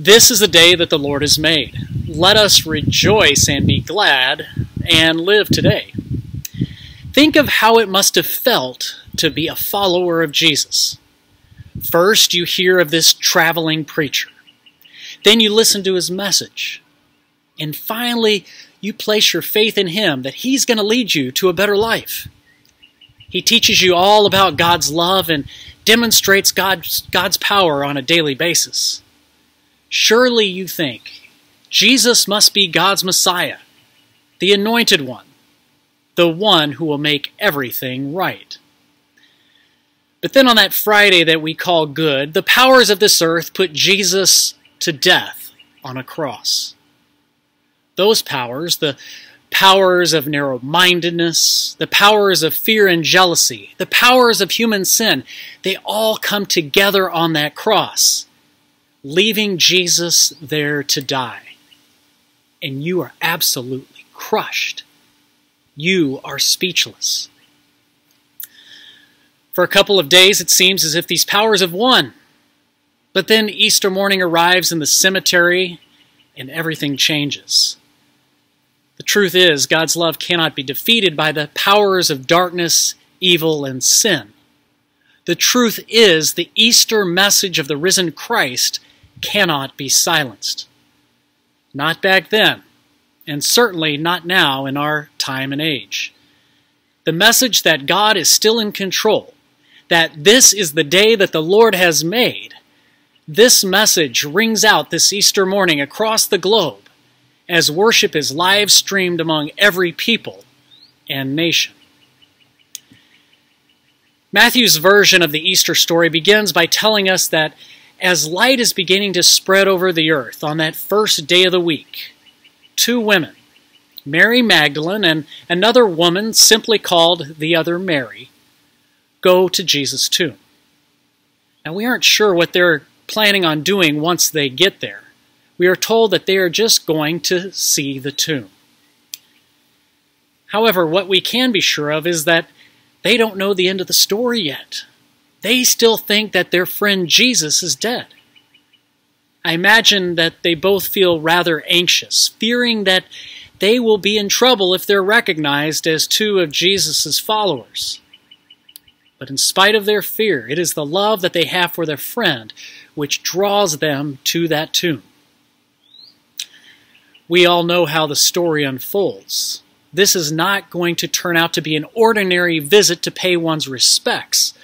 This is the day that the Lord has made. Let us rejoice and be glad and live today. Think of how it must have felt to be a follower of Jesus. First, you hear of this traveling preacher. Then you listen to his message. And finally, you place your faith in him that he's going to lead you to a better life. He teaches you all about God's love and demonstrates God's power on a daily basis. Surely you think, Jesus must be God's Messiah, the Anointed One, the one who will make everything right. But then on that Friday that we call good, the powers of this earth put Jesus to death on a cross. Those powers, the powers of narrow-mindedness, the powers of fear and jealousy, the powers of human sin, they all come together on that cross, leaving Jesus there to die. And you are absolutely crushed. You are speechless. For a couple of days, it seems as if these powers have won. But then Easter morning arrives in the cemetery, and everything changes. The truth is, God's love cannot be defeated by the powers of darkness, evil, and sin. The truth is, the Easter message of the risen Christ cannot be silenced. Not back then, and certainly not now in our time and age. The message that God is still in control, that this is the day that the Lord has made, this message rings out this Easter morning across the globe as worship is live streamed among every people and nation. Matthew's version of the Easter story begins by telling us that as light is beginning to spread over the earth on that first day of the week, two women, Mary Magdalene and another woman simply called the other Mary, go to Jesus' tomb. Now we aren't sure what they're planning on doing once they get there. We are told that they are just going to see the tomb. However, what we can be sure of is that they don't know the end of the story yet. They still think that their friend Jesus is dead. I imagine that they both feel rather anxious, fearing that they will be in trouble if they're recognized as two of Jesus' followers. But in spite of their fear, it is the love that they have for their friend which draws them to that tomb. We all know how the story unfolds. This is not going to turn out to be an ordinary visit to pay one's respects,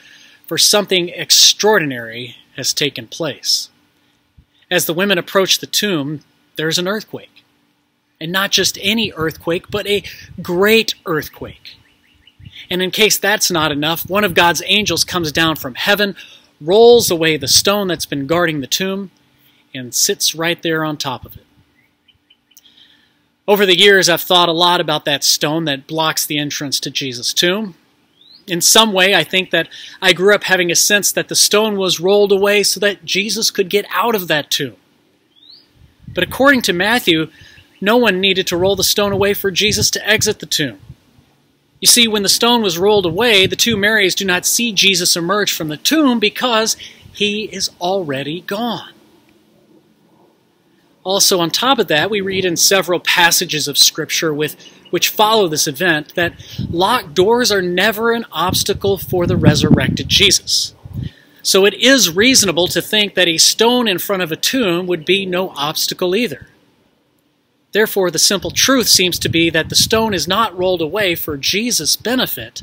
for something extraordinary has taken place. As the women approach the tomb, there's an earthquake. And not just any earthquake, but a great earthquake. And in case that's not enough, one of God's angels comes down from heaven, rolls away the stone that's been guarding the tomb, and sits right there on top of it. Over the years, I've thought a lot about that stone that blocks the entrance to Jesus' tomb. In some way, I think that I grew up having a sense that the stone was rolled away so that Jesus could get out of that tomb. But according to Matthew, no one needed to roll the stone away for Jesus to exit the tomb. You see, when the stone was rolled away, the two Marys do not see Jesus emerge from the tomb because he is already gone. Also, on top of that, we read in several passages of Scripture which follow this event that locked doors are never an obstacle for the resurrected Jesus. So it is reasonable to think that a stone in front of a tomb would be no obstacle either. Therefore, the simple truth seems to be that the stone is not rolled away for Jesus' benefit,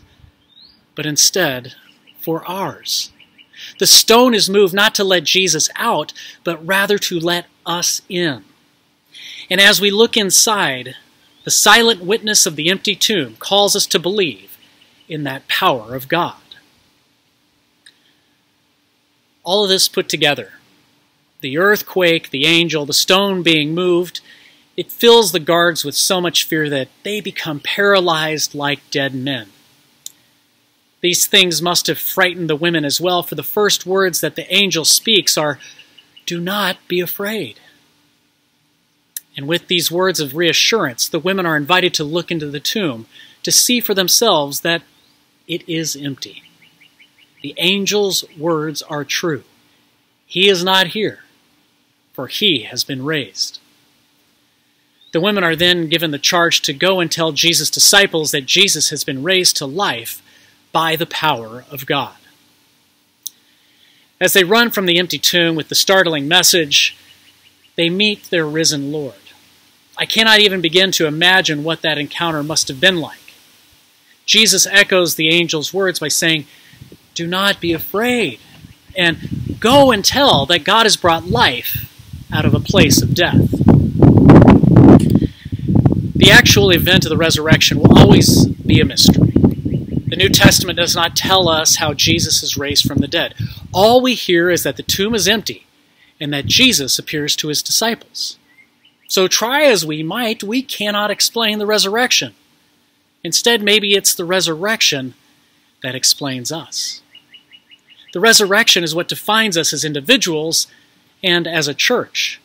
but instead for ours. The stone is moved not to let Jesus out, but rather to let us in. And as we look inside, the silent witness of the empty tomb calls us to believe in that power of God. All of this put together, the earthquake, the angel, the stone being moved, it fills the guards with so much fear that they become paralyzed like dead men. These things must have frightened the women as well, for the first words that the angel speaks are, "Do not be afraid." And with these words of reassurance, the women are invited to look into the tomb to see for themselves that it is empty. The angel's words are true. He is not here. for he has been raised. The women are then given the charge to go and tell Jesus' disciples that Jesus has been raised to life by the power of God. As they run from the empty tomb with the startling message, they meet their risen Lord. I cannot even begin to imagine what that encounter must have been like. Jesus echoes the angel's words by saying, "Do not be afraid, and go and tell that God has brought life out of a place of death." The actual event of the resurrection will always be a mystery. The New Testament does not tell us how Jesus is raised from the dead. All we hear is that the tomb is empty and that Jesus appears to his disciples. So try as we might, we cannot explain the resurrection. Instead, maybe it's the resurrection that explains us. The resurrection is what defines us as individuals and as a church.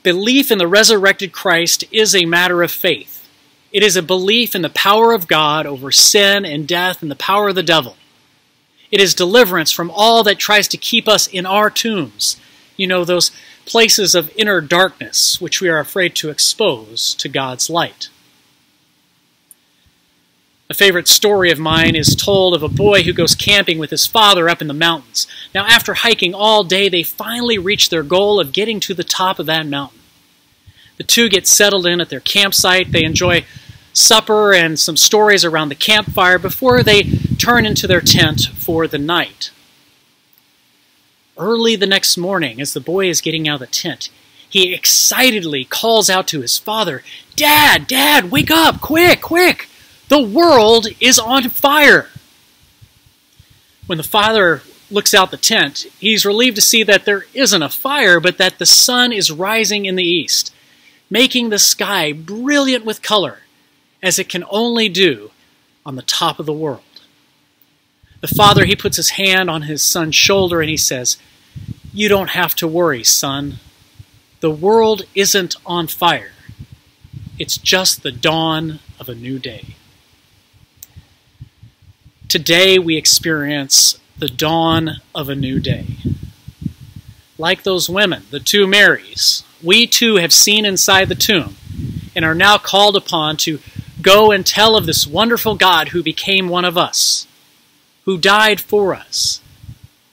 Belief in the resurrected Christ is a matter of faith. It is a belief in the power of God over sin and death and the power of the devil. It is deliverance from all that tries to keep us in our tombs. You know, those places of inner darkness which we are afraid to expose to God's light. A favorite story of mine is told of a boy who goes camping with his father up in the mountains. Now, after hiking all day, they finally reach their goal of getting to the top of that mountain. The two get settled in at their campsite. They enjoy supper and some stories around the campfire before they turn into their tent for the night. Early the next morning, as the boy is getting out of the tent, he excitedly calls out to his father, "Dad, Dad, wake up, quick, quick! The world is on fire!" When the father looks out the tent, he's relieved to see that there isn't a fire, but that the sun is rising in the east, making the sky brilliant with color, as it can only do on the top of the world. The father, he puts his hand on his son's shoulder and he says, "You don't have to worry, son. The world isn't on fire. It's just the dawn of a new day." Today we experience the dawn of a new day. Like those women, the two Marys, we too have seen inside the tomb and are now called upon to go and tell of this wonderful God who became one of us, who died for us,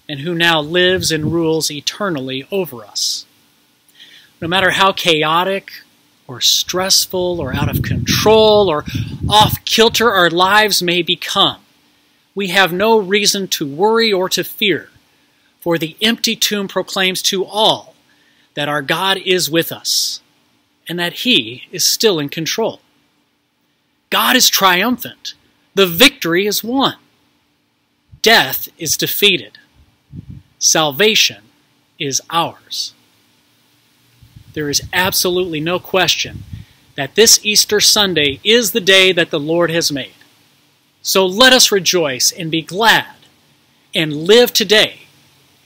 and who now lives and rules eternally over us. No matter how chaotic or stressful or out of control or off-kilter our lives may become, we have no reason to worry or to fear, for the empty tomb proclaims to all that our God is with us and that he is still in control. God is triumphant. The victory is won. Death is defeated. Salvation is ours. There is absolutely no question that this Easter Sunday is the day that the Lord has made. So let us rejoice and be glad and live today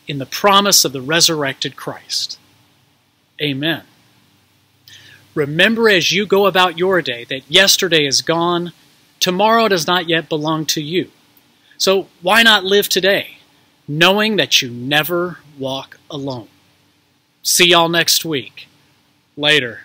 in the promise of the resurrected Christ. Amen. Remember as you go about your day that yesterday is gone, tomorrow does not yet belong to you. So why not live today, knowing that you never walk alone? See y'all next week. Later.